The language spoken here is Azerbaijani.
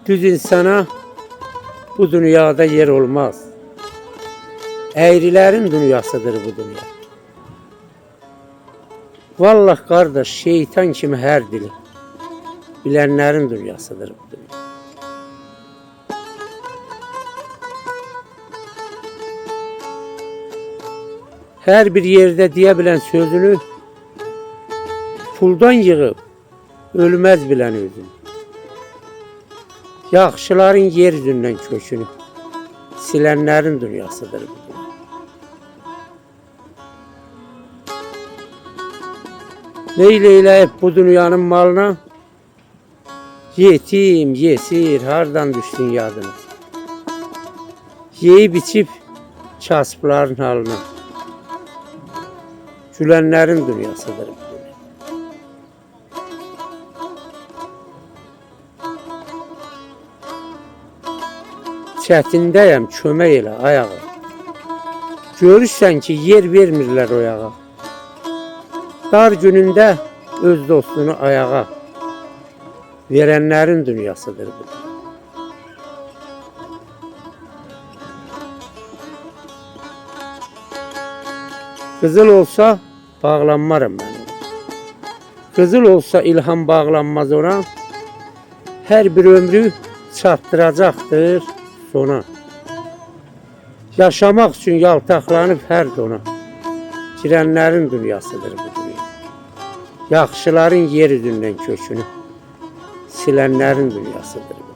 Düz insana bu dünyada yer olmaz. Eğrilerin dünyasıdır bu dünya. Vallahi kardeş, şeytan kimi her dili. Bilenlerin dünyasıdır bu dünya. Her bir yerde diyebilen sözünü puldan yığıp ölmez bilen özünü. Yaxşıların yeryüzünden kökünü silenlerin dünyasıdır bu dünya. Neyleyleyip bu dünyanın malına yetim, yesir, hardan düştün yadına. Yeyip içip kasıpların haline. Gülenlerin dünyasıdır bu dünya. Çətindəyəm, kömək elə ayağa. Görürsən ki, yer vermirlər oyağa. Dar günündə öz dostunu ayağa. Verenlerin dünyasıdır bu. Kızıl olsa bağlanmarım ben ona. Kızıl olsa ilham bağlanmaz ona. Her bir ömrü çatdıracaktır sona. Yaşamak için yaltaqlanıp her dona. Girenlerin dünyasıdır bu dünya. Yaxşıların yeryüzünden kökünü silenlerin dünyasıdır.